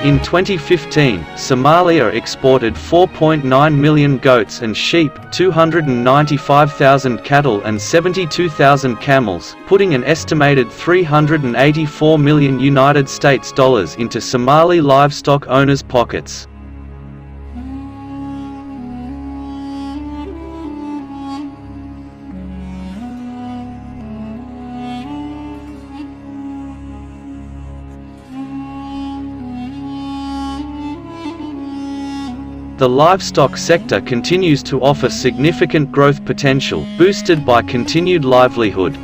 In 2015, Somalia exported 4.9 million goats and sheep, 295,000 cattle and 72,000 camels, putting an estimated $384 million into Somali livestock owners' pockets. The livestock sector continues to offer significant growth potential, boosted by continued livelihood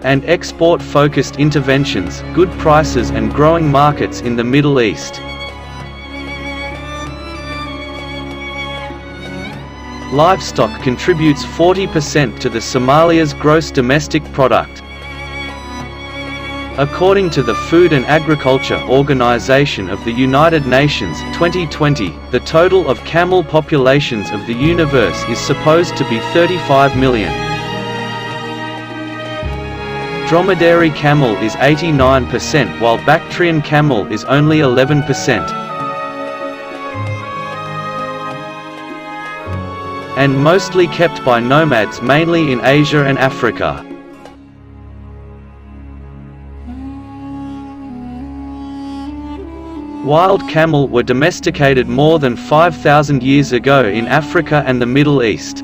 and export-focused interventions, good prices and growing markets in the Middle East. Livestock contributes 40% to the Somalia's gross domestic product. According to the Food and Agriculture Organization of the United Nations 2020, the total of camel populations of the universe is supposed to be 35 million. Dromedary camel is 89% while Bactrian camel is only 11%. And mostly kept by nomads mainly in Asia and Africa. Wild camel were domesticated more than 5,000 years ago in Africa and the Middle East.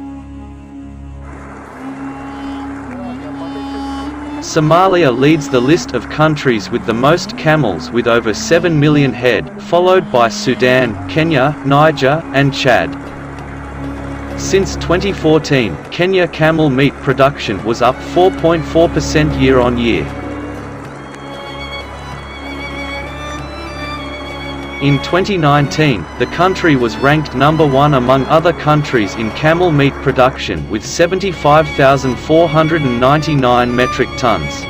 Somalia leads the list of countries with the most camels with over 7 million head, followed by Sudan, Kenya, Niger, and Chad. Since 2014, Kenya camel meat production was up 4.4% year-on-year. In 2019, the country was ranked number 1 among other countries in camel meat production with 75,499 metric tons.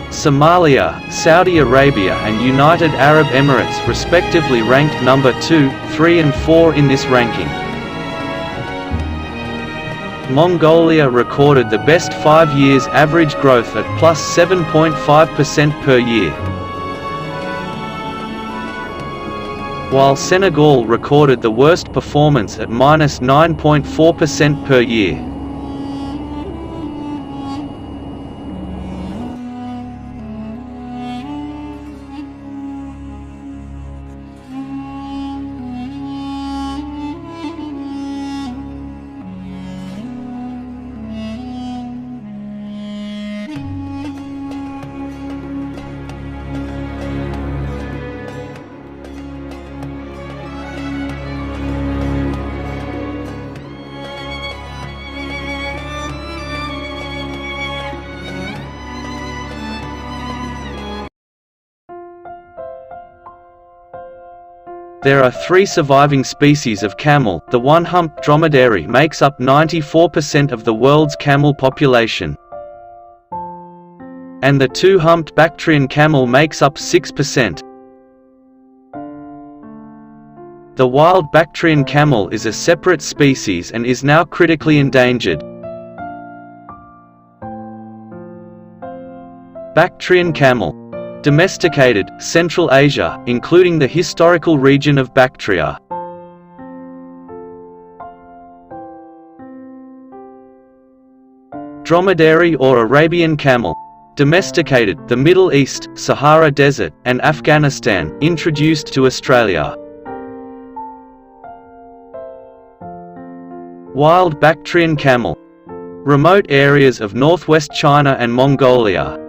Somalia, Saudi Arabia and United Arab Emirates respectively ranked number 2, 3 and 4 in this ranking. Mongolia recorded the best 5 years average growth at plus 7.5% per year. While Senegal recorded the worst performance at minus 9.4% per year. There are 3 surviving species of camel. The one-humped dromedary makes up 94% of the world's camel population. And the two-humped Bactrian camel makes up 6%. The wild Bactrian camel is a separate species and is now critically endangered. Bactrian camel. Domesticated, Central Asia, including the historical region of Bactria. Dromedary or Arabian camel. Domesticated, the Middle East, Sahara Desert, and Afghanistan, introduced to Australia. Wild Bactrian camel. Remote areas of northwest China and Mongolia.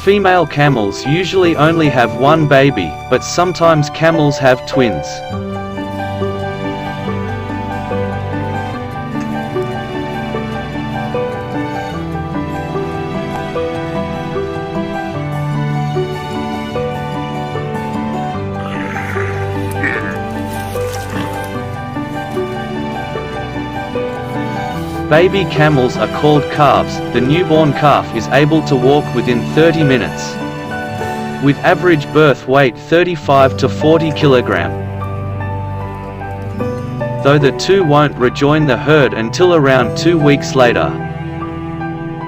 Female camels usually only have one baby, but sometimes camels have twins. Baby camels are called calves. The newborn calf is able to walk within 30 minutes. With average birth weight 35 to 40 kg. Though the two won't rejoin the herd until around 2 weeks later.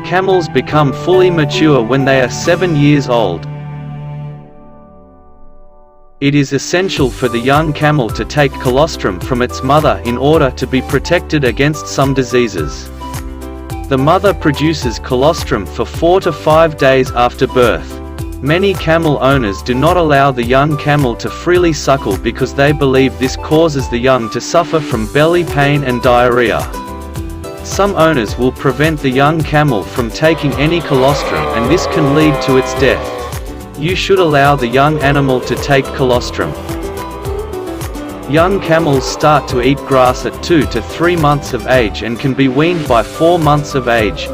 Camels become fully mature when they are 7 years old. It is essential for the young camel to take colostrum from its mother in order to be protected against some diseases. The mother produces colostrum for 4 to 5 days after birth. Many camel owners do not allow the young camel to freely suckle because they believe this causes the young to suffer from belly pain and diarrhea. Some owners will prevent the young camel from taking any colostrum, and this can lead to its death. You should allow the young animal to take colostrum. Young camels start to eat grass at 2 to 3 months of age and can be weaned by 4 months of age.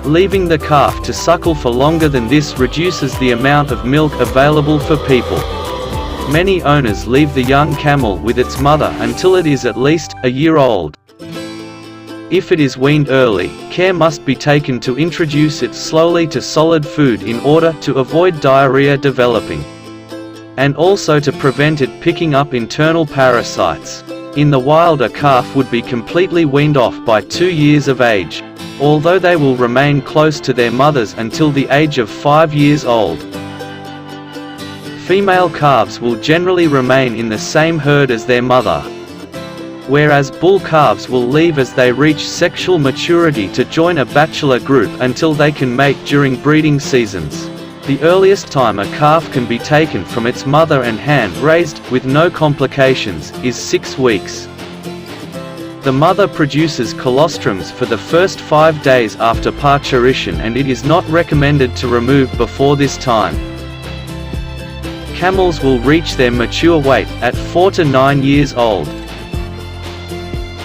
Leaving the calf to suckle for longer than this reduces the amount of milk available for people. Many owners leave the young camel with its mother until it is at least a year old. If it is weaned early, care must be taken to introduce it slowly to solid food in order to avoid diarrhea developing, and also to prevent it picking up internal parasites. In the wild, a calf would be completely weaned off by 2 years of age, although they will remain close to their mothers until the age of 5 years old. Female calves will generally remain in the same herd as their mother, whereas bull calves will leave as they reach sexual maturity to join a bachelor group until they can mate during breeding seasons. The earliest time a calf can be taken from its mother and hand-raised, with no complications, is 6 weeks. The mother produces colostrums for the first 5 days after parturition, and it is not recommended to remove before this time. Camels will reach their mature weight at 4 to 9 years old.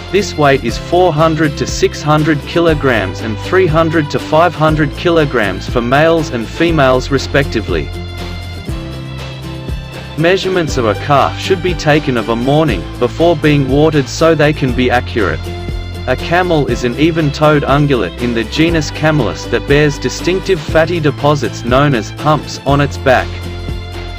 This weight is 400 to 600 kilograms and 300 to 500 kilograms for males and females respectively. Measurements of a calf should be taken of a morning, before being watered so they can be accurate. A camel is an even-toed ungulate in the genus Camelus that bears distinctive fatty deposits known as humps on its back.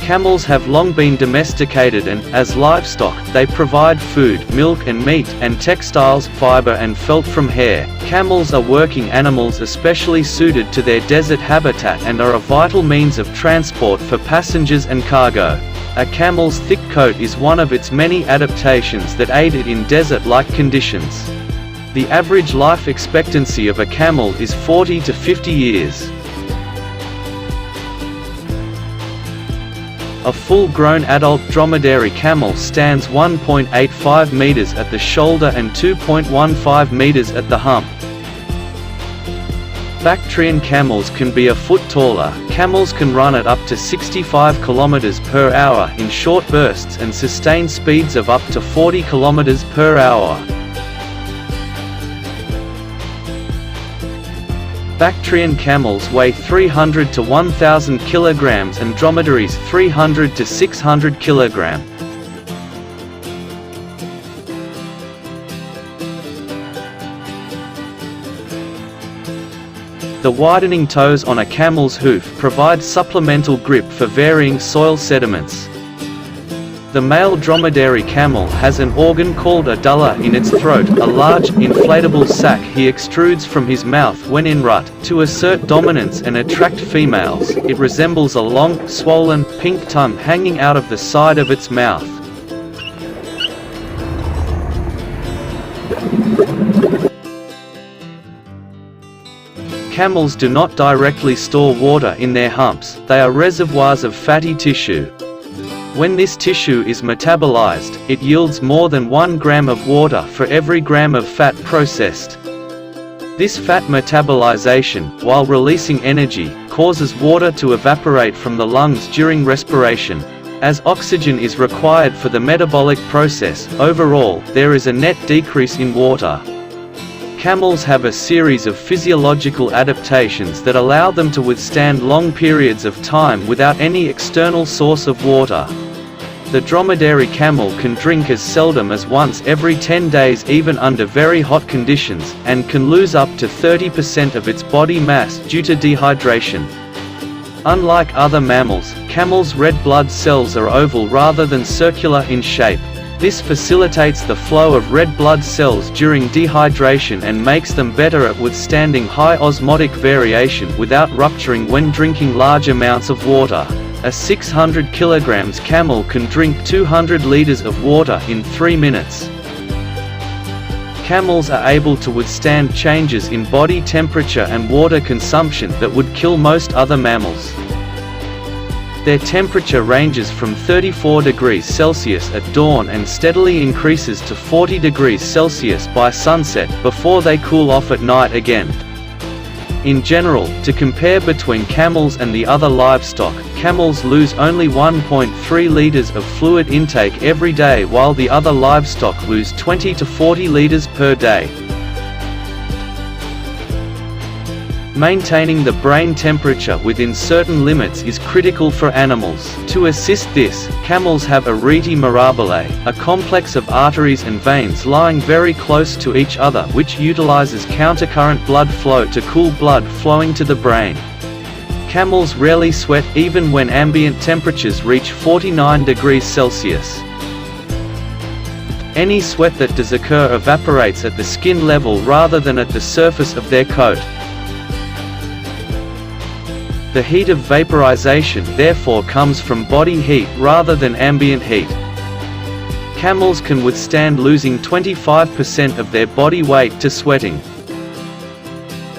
Camels have long been domesticated and, as livestock, they provide food, milk and meat, and textiles, fiber and felt from hair. Camels are working animals especially suited to their desert habitat and are a vital means of transport for passengers and cargo. A camel's thick coat is one of its many adaptations that aid it in desert-like conditions. The average life expectancy of a camel is 40 to 50 years. A full-grown adult dromedary camel stands 1.85 meters at the shoulder and 2.15 meters at the hump. Bactrian camels can be a foot taller. Camels can run at up to 65 km per hour in short bursts and sustain speeds of up to 40 km per hour. Bactrian camels weigh 300 to 1,000 kg and dromedaries 300 to 600 kg. The widening toes on a camel's hoof provide supplemental grip for varying soil sediments. The male dromedary camel has an organ called a dullah in its throat, a large, inflatable sac he extrudes from his mouth when in rut. To assert dominance and attract females, it resembles a long, swollen, pink tongue hanging out of the side of its mouth. Camels do not directly store water in their humps, they are reservoirs of fatty tissue. When this tissue is metabolized, it yields more than 1 gram of water for every gram of fat processed. This fat metabolization, while releasing energy, causes water to evaporate from the lungs during respiration. As oxygen is required for the metabolic process, overall, there is a net decrease in water. Camels have a series of physiological adaptations that allow them to withstand long periods of time without any external source of water. The dromedary camel can drink as seldom as once every 10 days even under very hot conditions, and can lose up to 30% of its body mass due to dehydration. Unlike other mammals, camels' red blood cells are oval rather than circular in shape. This facilitates the flow of red blood cells during dehydration and makes them better at withstanding high osmotic variation without rupturing when drinking large amounts of water. A 600 kg camel can drink 200 liters of water in 3 minutes. Camels are able to withstand changes in body temperature and water consumption that would kill most other mammals. Their temperature ranges from 34 degrees Celsius at dawn and steadily increases to 40 degrees Celsius by sunset, before they cool off at night again. In general, to compare between camels and the other livestock, camels lose only 1.3 liters of fluid intake every day while the other livestock lose 20 to 40 liters per day. Maintaining the brain temperature within certain limits is critical for animals. To assist this, camels have a rete mirabile, a complex of arteries and veins lying very close to each other which utilizes countercurrent blood flow to cool blood flowing to the brain. Camels rarely sweat even when ambient temperatures reach 49 degrees Celsius. Any sweat that does occur evaporates at the skin level rather than at the surface of their coat. The heat of vaporization therefore comes from body heat rather than ambient heat. Camels can withstand losing 25% of their body weight to sweating,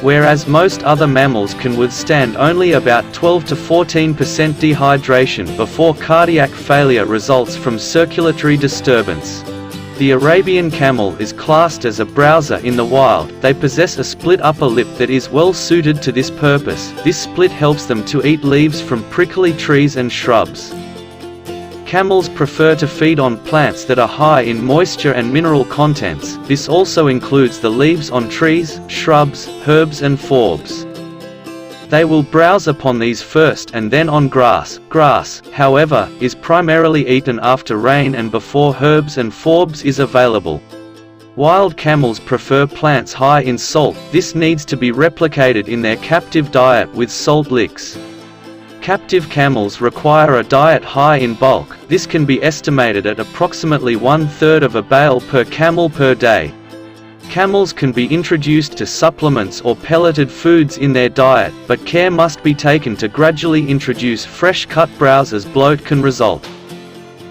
whereas most other mammals can withstand only about 12 to 14% dehydration before cardiac failure results from circulatory disturbance. The Arabian camel is classed as a browser in the wild. They possess a split upper lip that is well suited to this purpose. This split helps them to eat leaves from prickly trees and shrubs. Camels prefer to feed on plants that are high in moisture and mineral contents. This also includes the leaves on trees, shrubs, herbs and forbs. They will browse upon these first and then on grass. Grass, however, is primarily eaten after rain and before herbs and forbs is available. Wild camels prefer plants high in salt. This needs to be replicated in their captive diet with salt licks. Captive camels require a diet high in bulk. This can be estimated at approximately 1/3 of a bale per camel per day. Camels can be introduced to supplements or pelleted foods in their diet, but care must be taken to gradually introduce fresh-cut browse as bloat can result.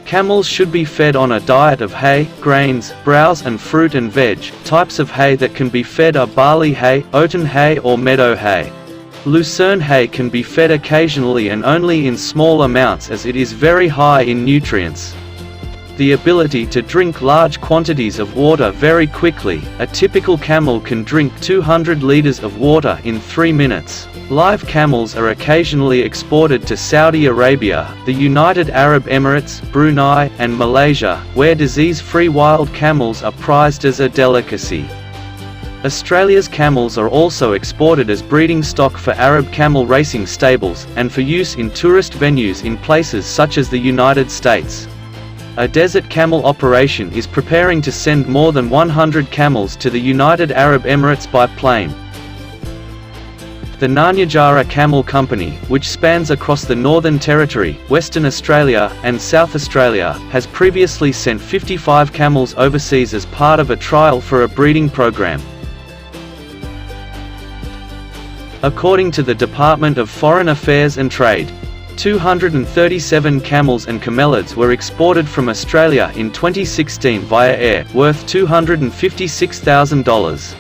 Camels should be fed on a diet of hay, grains, browse and fruit and veg. Types of hay that can be fed are barley hay, oaten hay or meadow hay. Lucerne hay can be fed occasionally and only in small amounts as it is very high in nutrients. The ability to drink large quantities of water very quickly. A typical camel can drink 200 liters of water in 3 minutes. Live camels are occasionally exported to Saudi Arabia, the United Arab Emirates, Brunei, and Malaysia, where disease-free wild camels are prized as a delicacy. Australia's camels are also exported as breeding stock for Arab camel racing stables, and for use in tourist venues in places such as the United States. A desert camel operation is preparing to send more than 100 camels to the United Arab Emirates by plane. The Narnyajara Camel Company, which spans across the Northern Territory, Western Australia, and South Australia, has previously sent 55 camels overseas as part of a trial for a breeding program. According to the Department of Foreign Affairs and Trade, 237 camels and camelids were exported from Australia in 2016 via air, worth $256,000.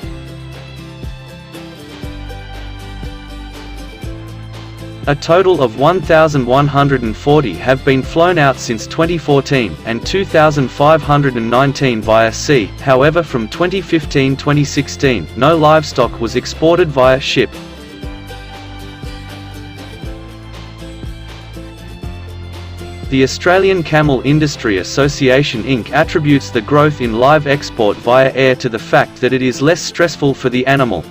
A total of 1,140 have been flown out since 2014, and 2,519 via sea. However, from 2015-2016, no livestock was exported via ship. The Australian Camel Industry Association Inc. attributes the growth in live export via air to the fact that it is less stressful for the animal.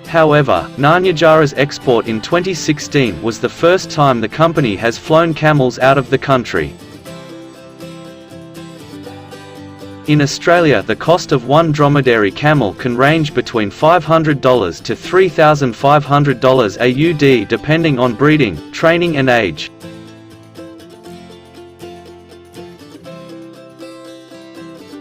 However, Narnyajara's export in 2016 was the first time the company has flown camels out of the country. In Australia, the cost of one dromedary camel can range between $500 to $3,500 AUD depending on breeding, training and age.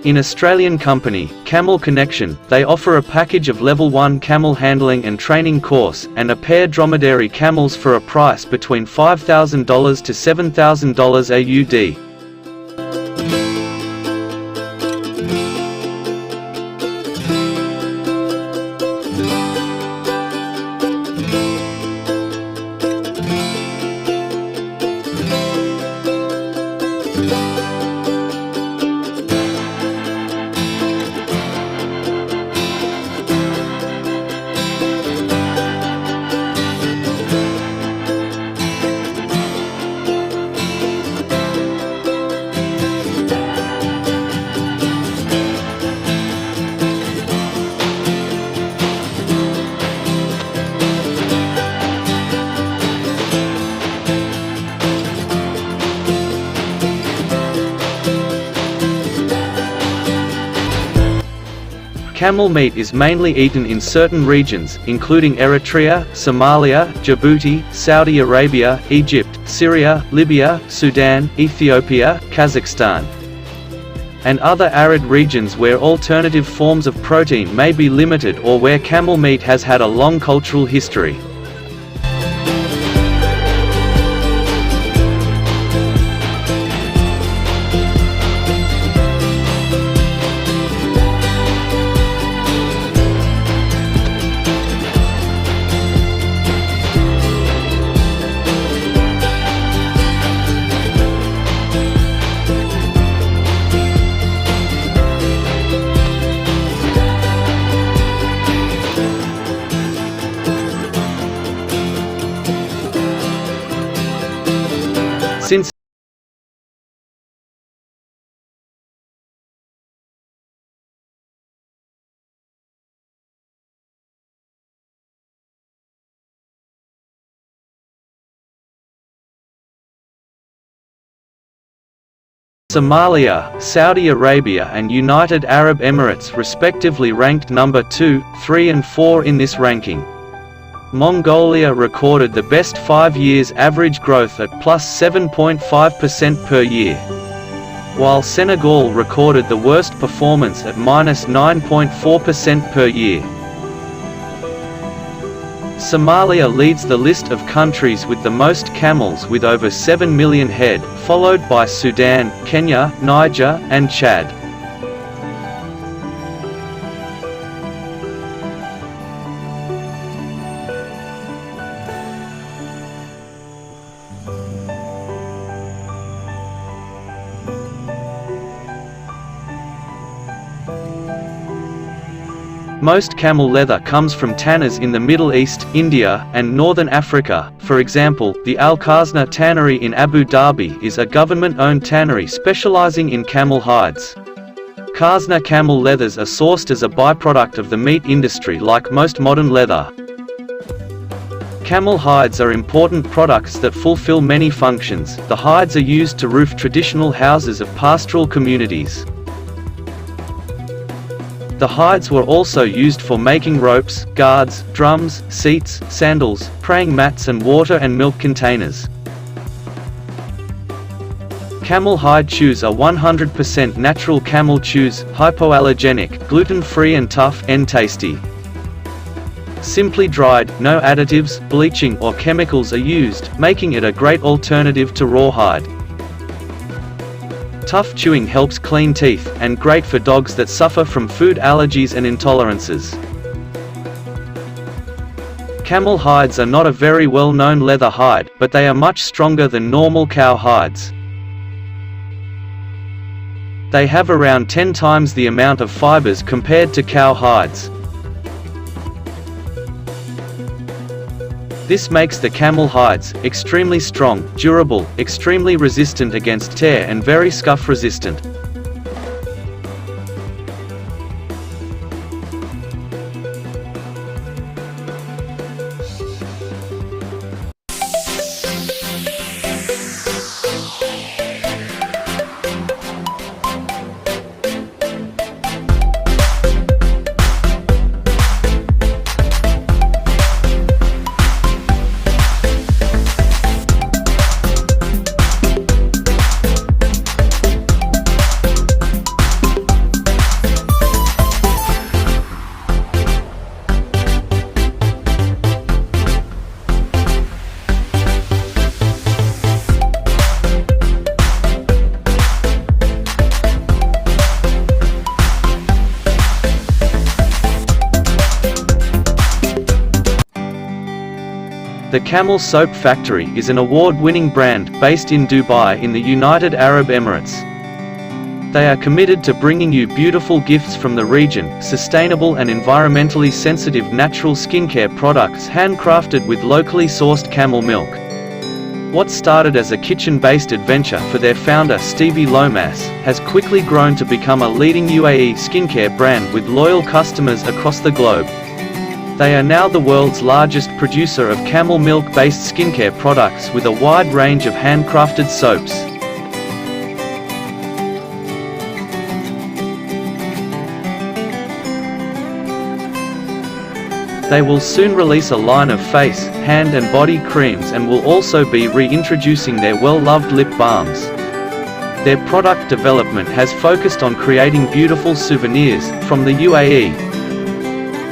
In Australian company, Camel Connection, they offer a package of Level 1 camel handling and training course, and a pair dromedary camels for a price between $5,000 to $7,000 AUD. Camel meat is mainly eaten in certain regions, including Eritrea, Somalia, Djibouti, Saudi Arabia, Egypt, Syria, Libya, Sudan, Ethiopia, Kazakhstan, and other arid regions where alternative forms of protein may be limited or where camel meat has had a long cultural history. Since Somalia, Saudi Arabia and United Arab Emirates respectively ranked number 2, 3 and 4 in this ranking. Mongolia recorded the best 5 years average growth at plus 7.5% per year, while Senegal recorded the worst performance at minus 9.4% per year. Somalia leads the list of countries with the most camels with over 7 million head, followed by Sudan, Kenya, Niger, and Chad. Most camel leather comes from tanners in the Middle East, India, and Northern Africa. For example, the Al Khazna Tannery in Abu Dhabi is a government-owned tannery specializing in camel hides. Khazna camel leathers are sourced as a byproduct of the meat industry like most modern leather. Camel hides are important products that fulfill many functions. The hides are used to roof traditional houses of pastoral communities. The hides were also used for making ropes, guards, drums, seats, sandals, praying mats and water and milk containers. Camel hide chews are 100% natural camel chews, hypoallergenic, gluten-free and tough and tasty. Simply dried, no additives, bleaching or chemicals are used, making it a great alternative to rawhide. Tough chewing helps clean teeth, and great for dogs that suffer from food allergies and intolerances. Camel hides are not a very well-known leather hide, but they are much stronger than normal cow hides. They have around 10 times the amount of fibers compared to cow hides. This makes the camel hides extremely strong, durable, extremely resistant against tear and very scuff resistant. The Camel Soap Factory is an award-winning brand based in Dubai in the United Arab Emirates. They are committed to bringing you beautiful gifts from the region, sustainable and environmentally sensitive natural skincare products handcrafted with locally sourced camel milk. What started as a kitchen-based adventure for their founder Stevie Lomas, has quickly grown to become a leading UAE skincare brand with loyal customers across the globe. They are now the world's largest producer of camel milk-based skincare products with a wide range of handcrafted soaps. They will soon release a line of face, hand and body creams and will also be reintroducing their well-loved lip balms. Their product development has focused on creating beautiful souvenirs from the UAE.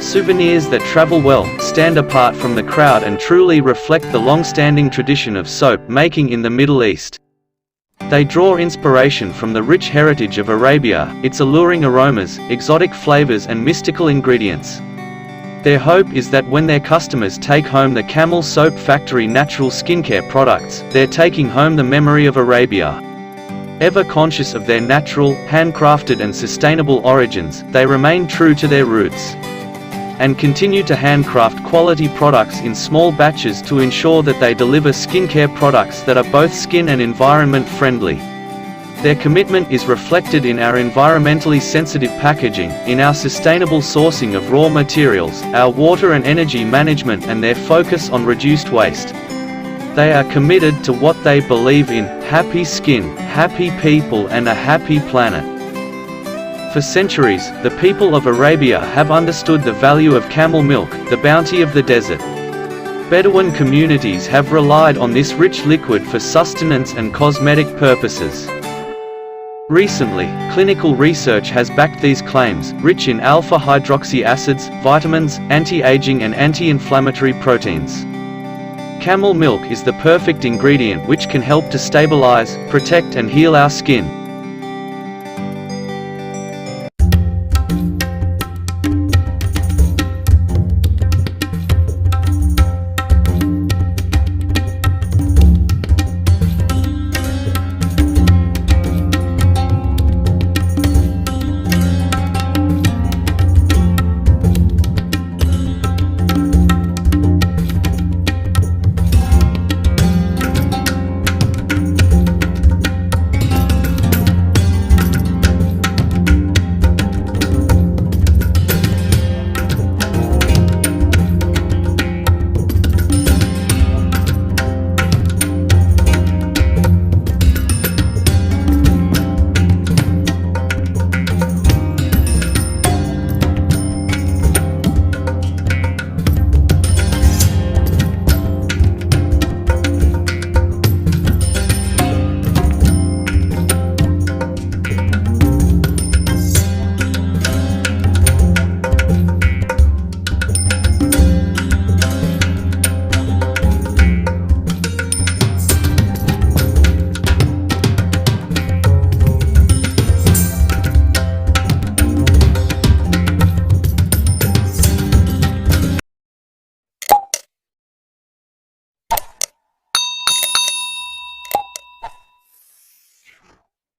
Souvenirs that travel well, stand apart from the crowd and truly reflect the long-standing tradition of soap making in the Middle East. They draw inspiration from the rich heritage of Arabia, its alluring aromas, exotic flavors and mystical ingredients. Their hope is that when their customers take home the Camel Soap Factory natural skincare products, they're taking home the memory of Arabia. Ever conscious of their natural, handcrafted and sustainable origins, they remain true to their roots and continue to handcraft quality products in small batches to ensure that they deliver skincare products that are both skin and environment friendly. Their commitment is reflected in our environmentally sensitive packaging, in our sustainable sourcing of raw materials, our water and energy management and their focus on reduced waste. They are committed to what they believe in: happy skin, happy people and a happy planet. For centuries, the people of Arabia have understood the value of camel milk, the bounty of the desert. Bedouin communities have relied on this rich liquid for sustenance and cosmetic purposes. Recently, clinical research has backed these claims, rich in alpha-hydroxy acids, vitamins, anti-aging and anti-inflammatory proteins. Camel milk is the perfect ingredient which can help to stabilize, protect and heal our skin.